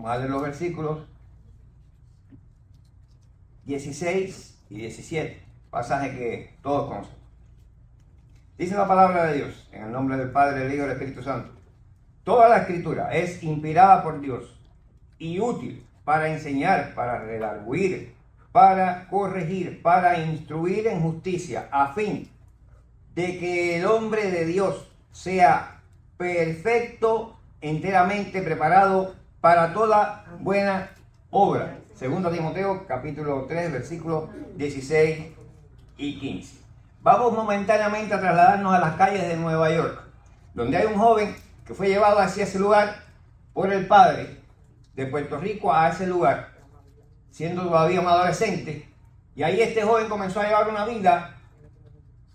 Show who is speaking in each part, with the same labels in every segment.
Speaker 1: Vamos a leer los versículos 16 y 17, pasaje que todos conocen. Dice la palabra de Dios, en el nombre del Padre, del Hijo y del Espíritu Santo. Toda la Escritura es inspirada por Dios y útil para enseñar, para redarguir, para corregir, para instruir en justicia, a fin de que el hombre de Dios sea perfecto, enteramente preparado para toda buena obra. Segundo Timoteo, capítulo 3, versículos 16 y 15. Vamos momentáneamente a trasladarnos a las calles de Nueva York, donde hay un joven que fue llevado hacia ese lugar por el padre de Puerto Rico a ese lugar, siendo todavía un adolescente. Y ahí este joven comenzó a llevar una vida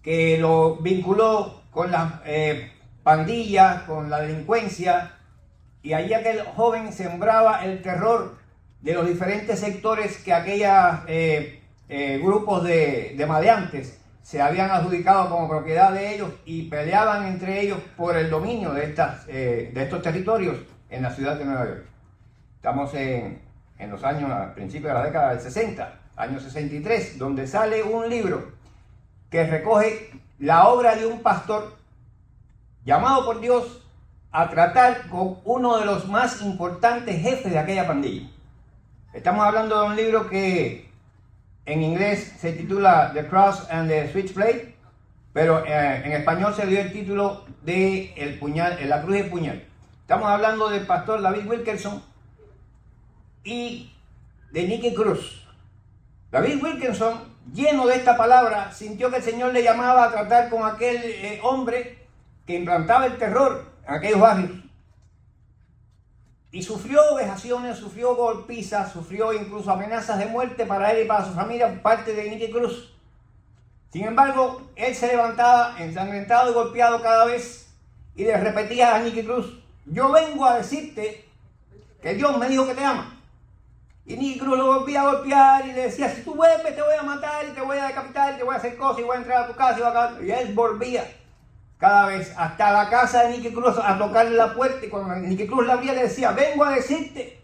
Speaker 1: que lo vinculó con las pandillas, con la delincuencia. Y allí aquel joven sembraba el terror de los diferentes sectores que aquellos grupos de maleantes se habían adjudicado como propiedad de ellos y peleaban entre ellos por el dominio de estos territorios en la ciudad de Nueva York. Estamos en los años, a principios de la década del 60, año 63, donde sale un libro que recoge la obra de un pastor llamado por Dios a tratar con uno de los más importantes jefes de aquella pandilla. Estamos hablando de un libro que en inglés se titula The Cross and the Switchblade, pero en español se dio el título de El puñal, La cruz y el puñal. Estamos hablando del pastor David Wilkerson y de Nicky Cruz. David Wilkerson, lleno de esta palabra, sintió que el Señor le llamaba a tratar con aquel hombre que implantaba el terror en aquellos barrios. Y sufrió vejaciones, sufrió golpizas, sufrió incluso amenazas de muerte para él y para su familia por parte de Nicky Cruz. Sin embargo, él se levantaba ensangrentado y golpeado cada vez y le repetía a Nicky Cruz: yo vengo a decirte que Dios me dijo que te ama. Y Nicky Cruz lo volvía a golpear y le decía: si tú vuelves te voy a matar y te voy a decapitar y te voy a hacer cosas y voy a entrar a tu casa y voy a acabar. Y él volvía cada vez hasta la casa de Nicky Cruz a tocarle la puerta, y cuando Nicky Cruz la abría le decía: vengo a decirte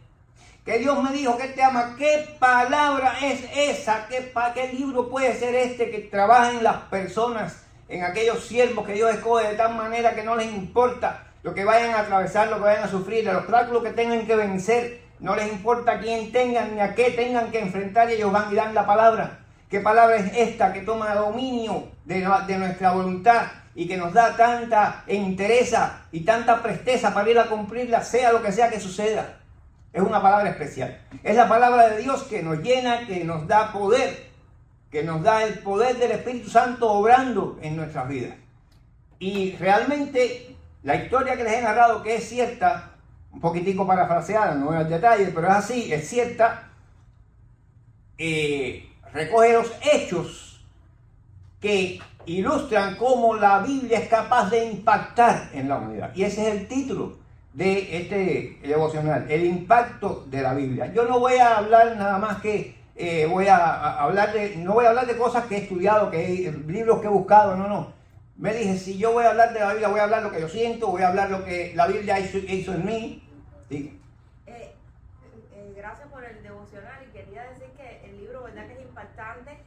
Speaker 1: que Dios me dijo que te ama. ¿Qué palabra es esa? ¿Qué libro puede ser este que trabaja en las personas, en aquellos siervos que Dios escoge de tal manera que no les importa lo que vayan a atravesar, lo que vayan a sufrir, los obstáculos que tengan que vencer? No les importa quién tengan ni a qué tengan que enfrentar, y ellos van y dan la palabra. ¿Qué palabra es esta que toma dominio de nuestra voluntad y que nos da tanta entereza y tanta presteza para ir a cumplirla, sea lo que sea que suceda? Es una palabra especial. Es la palabra de Dios que nos llena, que nos da poder, que nos da el poder del Espíritu Santo obrando en nuestras vidas. Y realmente la historia que les he narrado, que es cierta, un poquitico parafraseada, no es el detalle, pero es así, es cierta, recoge los hechos que ilustran cómo la Biblia es capaz de impactar en la humanidad. Y ese es el título de este devocional, el impacto de la Biblia. Yo no voy a hablar nada más que, no voy a hablar de cosas que he estudiado, libros que he buscado, no. Me dije, si yo voy a hablar de la Biblia, voy a hablar lo que yo siento, voy a hablar lo que la Biblia hizo en mí. ¿Sí?
Speaker 2: Gracias por el devocional, y quería decir que el libro, verdad que es impactante,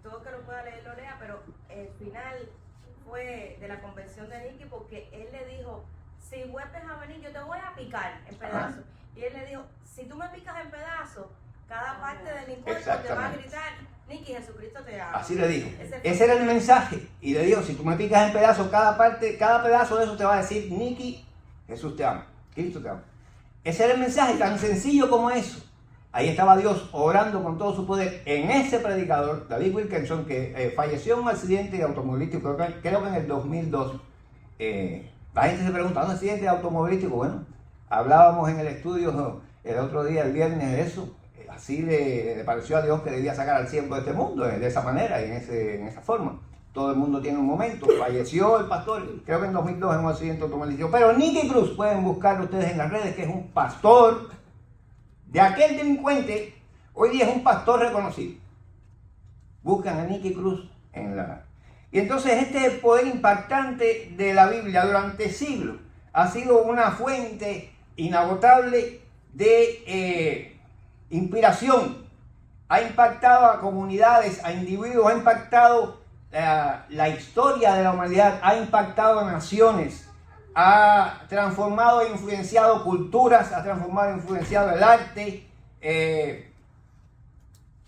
Speaker 2: todo que lo pueda leer lo lea, pero el final fue de la convención de Nicky, porque él le dijo: si vuelves a venir yo te voy a picar en pedazos. Y él le dijo: si tú me picas en pedazos, cada parte de mi cuerpo te va a gritar: Nicky, Jesucristo te ama.
Speaker 1: Así le dijo. Ese era el mensaje. Y le dijo: si tú me picas en pedazos, cada pedazo de eso te va a decir: Nicky, Jesús te ama, Cristo te ama. Ese era el mensaje, tan sencillo como eso. Ahí estaba Dios obrando con todo su poder en ese predicador, David Wilkerson, que falleció en un accidente automovilístico, creo que en el 2002. La gente se pregunta: ¿un accidente automovilístico? Bueno, hablábamos en el estudio el otro día, el viernes, de eso. Así le pareció a Dios que debía sacar al siervo de este mundo, de esa manera y en esa forma. Todo el mundo tiene un momento. Falleció el pastor, creo que en 2002, en un accidente automovilístico. Pero Nicky Cruz, pueden buscarlo ustedes en las redes, que es un pastor de aquel delincuente. Hoy día es un pastor reconocido. Buscan a Nicky Cruz en la... Y entonces este poder impactante de la Biblia durante siglos ha sido una fuente inagotable de inspiración. Ha impactado a comunidades, a individuos, ha impactado la historia de la humanidad, ha impactado a naciones, ha transformado e influenciado culturas, ha transformado e influenciado el arte,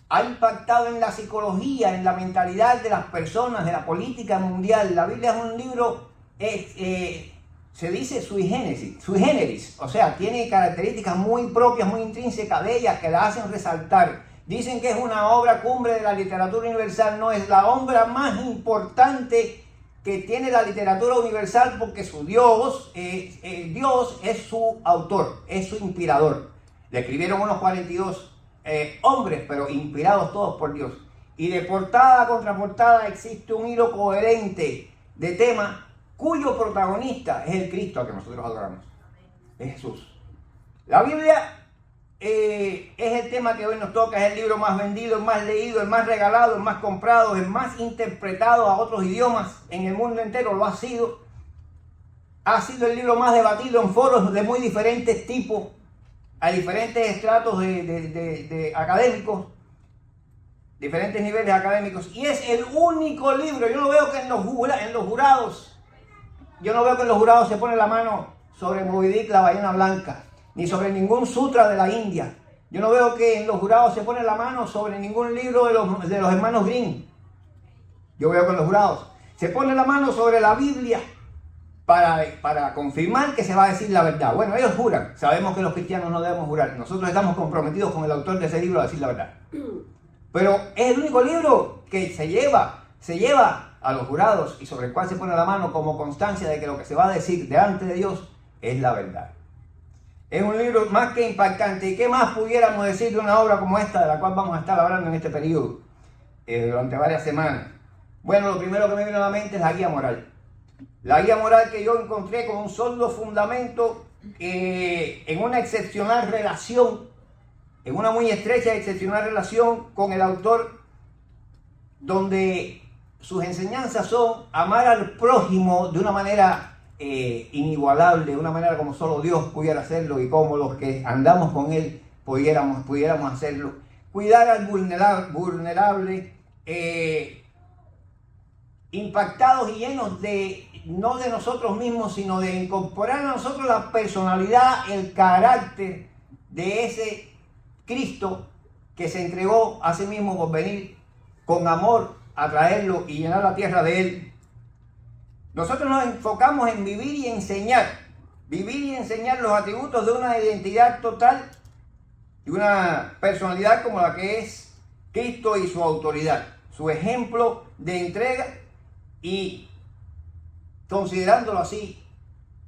Speaker 1: ha impactado en la psicología, en la mentalidad de las personas, de la política mundial. La Biblia es un libro, se dice sui generis, o sea, tiene características muy propias, muy intrínsecas de ellas que la hacen resaltar. Dicen que es una obra cumbre de la literatura universal. No, es la obra más importante que tiene la literatura universal, porque su Dios es su autor, es su inspirador. Le escribieron unos 42 hombres, pero inspirados todos por Dios. Y de portada a contraportada existe un hilo coherente de tema cuyo protagonista es el Cristo a que nosotros adoramos. Es Jesús. La Biblia es el tema que hoy nos toca. Es el libro más vendido, el más leído, el más regalado, el más comprado, el más interpretado a otros idiomas en el mundo entero. Lo ha sido. Ha sido el libro más debatido en foros de muy diferentes tipos, a diferentes estratos de académicos, diferentes niveles académicos. Y es el único libro. Yo no veo que en los jurados, se pone la mano sobre Moby Dick, la ballena blanca, ni sobre ningún sutra de la India. Yo no veo que en los jurados se pone la mano sobre ningún libro de los hermanos Grimm. Yo veo que en los jurados se pone la mano sobre la Biblia para confirmar que se va a decir la verdad. Bueno, ellos juran. Sabemos que los cristianos no debemos jurar. Nosotros estamos comprometidos con el autor de ese libro a decir la verdad. Pero es el único libro que se lleva a los jurados y sobre el cual se pone la mano como constancia de que lo que se va a decir delante de Dios es la verdad. Es un libro más que impactante. ¿Y qué más pudiéramos decir de una obra como esta, de la cual vamos a estar hablando en este periodo durante varias semanas? Bueno, lo primero que me viene a la mente es la guía moral. La guía moral que yo encontré con un sólido fundamento en una excepcional relación, en una muy estrecha y excepcional relación con el autor, donde sus enseñanzas son amar al prójimo de una manera inigualable, de una manera como solo Dios pudiera hacerlo y como los que andamos con Él pudiéramos hacerlo. Cuidar al vulnerable, impactados y llenos no de nosotros mismos, sino de incorporar a nosotros la personalidad, el carácter de ese Cristo que se entregó a sí mismo por venir con amor a traerlo y llenar la tierra de Él. Nosotros nos enfocamos en vivir y enseñar los atributos de una identidad total y una personalidad como la que es Cristo y su autoridad, su ejemplo de entrega, y considerándolo así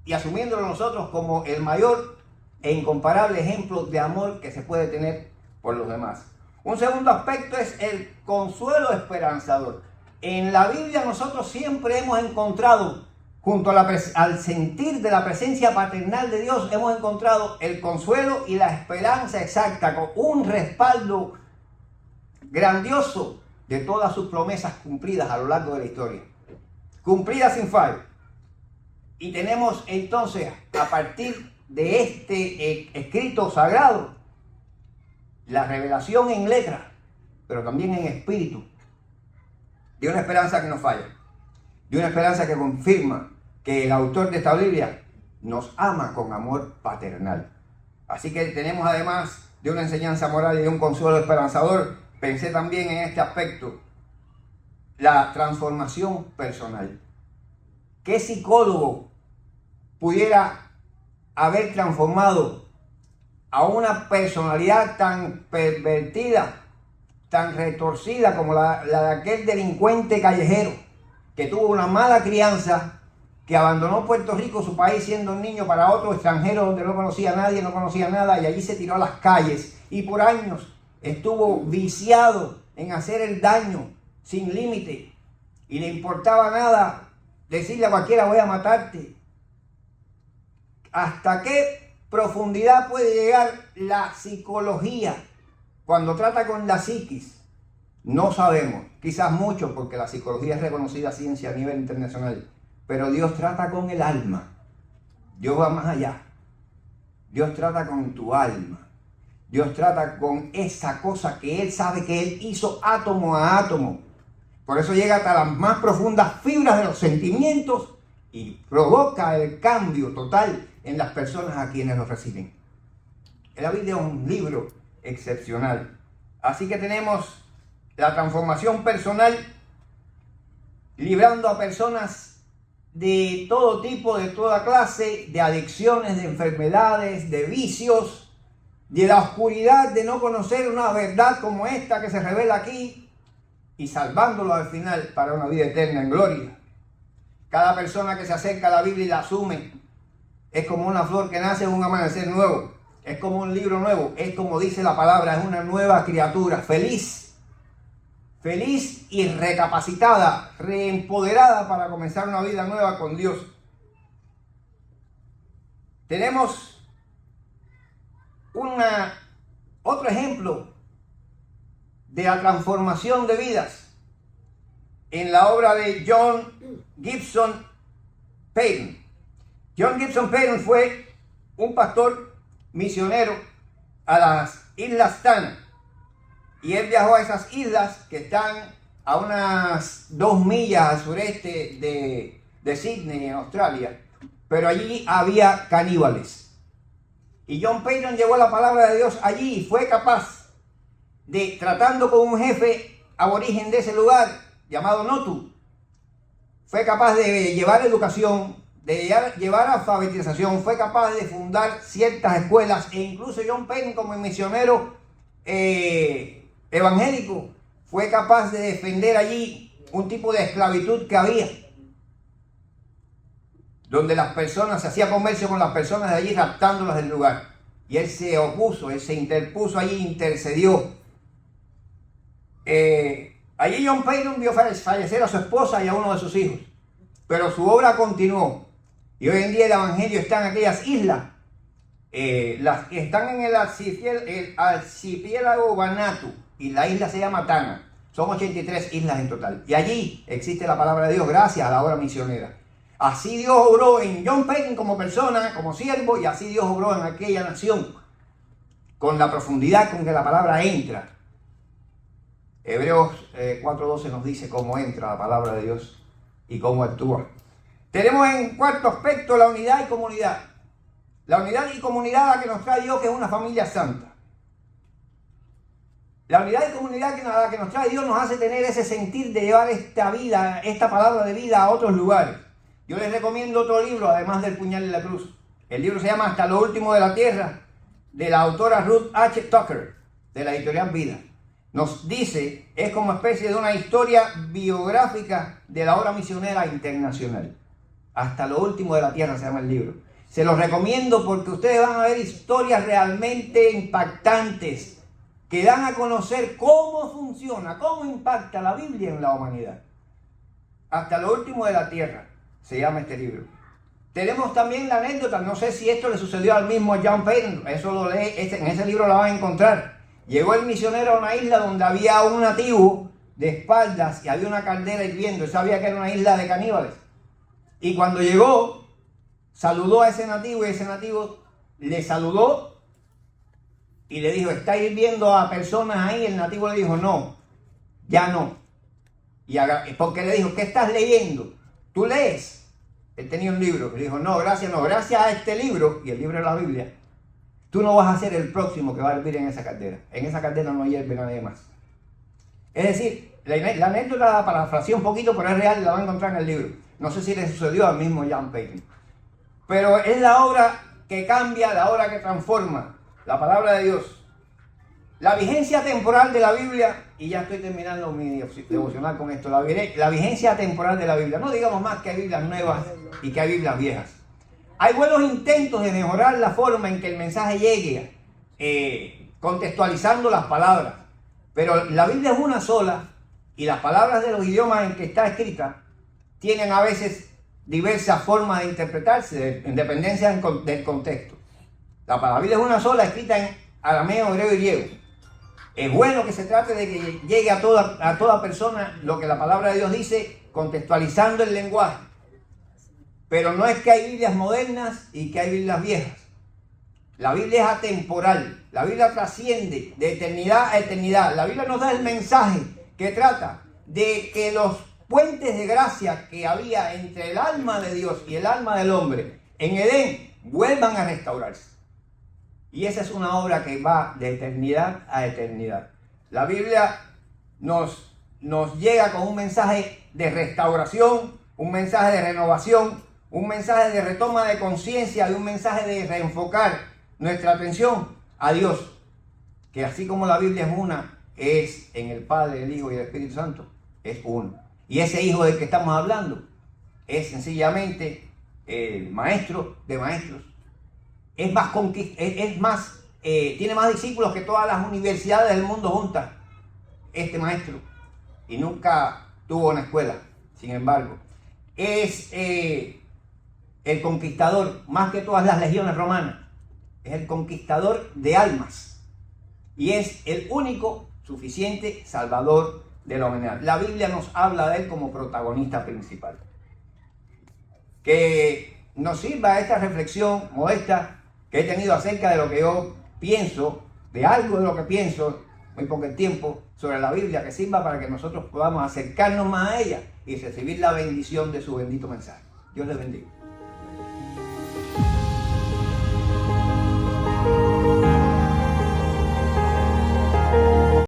Speaker 1: y asumiéndolo nosotros como el mayor e incomparable ejemplo de amor que se puede tener por los demás. Un segundo aspecto es el consuelo esperanzador. En la Biblia nosotros siempre hemos encontrado, junto al sentir de la presencia paternal de Dios, hemos encontrado el consuelo y la esperanza exacta, con un respaldo grandioso de todas sus promesas cumplidas a lo largo de la historia. Cumplidas sin fallo. Y tenemos entonces, a partir de este escrito sagrado, la revelación en letra, pero también en espíritu, de una esperanza que no falla, de una esperanza que confirma que el autor de esta Biblia nos ama con amor paternal. Así que tenemos, además de una enseñanza moral y de un consuelo esperanzador, pensé también en este aspecto, la transformación personal. ¿Qué psicólogo pudiera haber transformado a una personalidad tan pervertida, tan retorcida como la de aquel delincuente callejero que tuvo una mala crianza, que abandonó Puerto Rico, su país, siendo un niño, para otro extranjero donde no conocía a nadie, no conocía nada, y allí se tiró a las calles y por años estuvo viciado en hacer el daño sin límite y le importaba nada decirle a cualquiera voy a matarte? ¿Hasta qué profundidad puede llegar la psicología cuando trata con la psiquis? No sabemos, quizás mucho, porque la psicología es reconocida ciencia a nivel internacional, pero Dios trata con el alma. Dios va más allá. Dios trata con tu alma. Dios trata con esa cosa que Él sabe que Él hizo átomo a átomo. Por eso llega hasta las más profundas fibras de los sentimientos y provoca el cambio total en las personas a quienes lo reciben. La Biblia es un libro excepcional. Así que tenemos la transformación personal, librando a personas de todo tipo, de toda clase, de adicciones, de enfermedades, de vicios, de la oscuridad de no conocer una verdad como esta que se revela aquí, y salvándolo al final para una vida eterna en gloria. Cada persona que se acerca a la Biblia y la asume es como una flor que nace en un amanecer nuevo, es como un libro nuevo, es como dice la palabra, es una nueva criatura, feliz y recapacitada, reempoderada para comenzar una vida nueva con Dios. Tenemos otro ejemplo de la transformación de vidas en la obra de John Gibson Payton. John Gibson Payton fue un pastor misionero a las Islas Tanna, y él viajó a esas islas que están a unas 2 millas al sureste de Sydney, en Australia, pero allí había caníbales. Y John Payton llevó la palabra de Dios allí y fue capaz de, tratando con un jefe aborigen de ese lugar llamado Notu, fue capaz de llevar educación, de llevar alfabetización, fue capaz de fundar ciertas escuelas, e incluso John Payton, como misionero evangélico, fue capaz de defender allí un tipo de esclavitud que había, donde las personas, se hacía comercio con las personas de allí, raptándolas del lugar. Y él se opuso, él se interpuso allí, intercedió. Allí John Payton vio fallecer a su esposa y a uno de sus hijos, pero su obra continuó. Y hoy en día el evangelio está en aquellas islas, las que están en el archipiélago Vanuatu, y la isla se llama Tanna. Son 83 islas en total. Y allí existe la palabra de Dios gracias a la obra misionera. Así Dios obró en John Payton como persona, como siervo, y así Dios obró en aquella nación, con la profundidad con que la palabra entra. Hebreos 4:12 nos dice cómo entra la palabra de Dios y cómo actúa. Tenemos en cuarto aspecto la unidad y comunidad. La unidad y comunidad a la que nos trae Dios, que es una familia santa. La unidad y comunidad a la que nos trae Dios nos hace tener ese sentir de llevar esta vida, esta palabra de vida a otros lugares. Yo les recomiendo otro libro, además del Puñal en la Cruz. El libro se llama Hasta lo último de la tierra, de la autora Ruth H. Tucker, de la editorial Vida. Nos dice, es como especie de una historia biográfica de la obra misionera internacional. Hasta lo último de la tierra se llama el libro. Se los recomiendo porque ustedes van a ver historias realmente impactantes que dan a conocer cómo funciona, cómo impacta la Biblia en la humanidad. Hasta lo último de la tierra se llama este libro. Tenemos también la anécdota, no sé si esto le sucedió al mismo John Payton, eso lo lee, en ese libro la van a encontrar. Llegó el misionero a una isla donde había un nativo de espaldas y había una caldera hirviendo, él sabía que era una isla de caníbales. Y cuando llegó, saludó a ese nativo y ese nativo le saludó y le dijo, ¿está hirviendo a personas ahí? El nativo le dijo, no, ya no. Y porque le dijo, ¿qué estás leyendo? ¿Tú lees? Él tenía un libro. Le dijo, no, gracias a este libro, y el libro es la Biblia, tú no vas a ser el próximo que va a hervir en esa caldera. En esa caldera no hierve nadie más. Es decir, la anécdota la parafraseé un poquito, pero es real y la van a encontrar en el libro. No sé si le sucedió al mismo John Payton. Pero es la obra que cambia, la obra que transforma, la palabra de Dios. La vigencia temporal de la Biblia, y ya estoy terminando mi devocional con esto, la vigencia temporal de la Biblia. No digamos más que hay Biblias nuevas y que hay Biblias viejas. Hay buenos intentos de mejorar la forma en que el mensaje llegue, contextualizando las palabras. Pero la Biblia es una sola, y las palabras de los idiomas en que está escrita tienen a veces diversas formas de interpretarse en dependencia del contexto. La Biblia es una sola, escrita en arameo, hebreo y griego. Es bueno que se trate de que llegue a toda persona lo que la palabra de Dios dice, contextualizando el lenguaje. Pero no es que hay Biblias modernas y que hay Biblias viejas. La Biblia es atemporal. La Biblia trasciende de eternidad a eternidad. La Biblia nos da el mensaje que trata de que los puentes de gracia que había entre el alma de Dios y el alma del hombre en Edén vuelvan a restaurarse. Y esa es una obra que va de eternidad a eternidad. La Biblia nos llega con un mensaje de restauración, un mensaje de renovación, un mensaje de retoma de conciencia y un mensaje de reenfocar nuestra atención a Dios. Que así como la Biblia es una, es en el Padre, el Hijo y el Espíritu Santo, es uno. Y ese Hijo del que estamos hablando es sencillamente el Maestro de maestros. Tiene más discípulos que todas las universidades del mundo juntas, este maestro, y nunca tuvo una escuela. Sin embargo, es el conquistador, más que todas las legiones romanas, es el conquistador de almas, y es el único suficiente salvador de la humanidad. La Biblia nos habla de él como protagonista principal. Que nos sirva esta reflexión modesta que he tenido acerca de lo que yo pienso, de algo de lo que pienso, muy poco tiempo, sobre la Biblia, que sirva para que nosotros podamos acercarnos más a ella y recibir la bendición de su bendito mensaje. Dios les bendiga.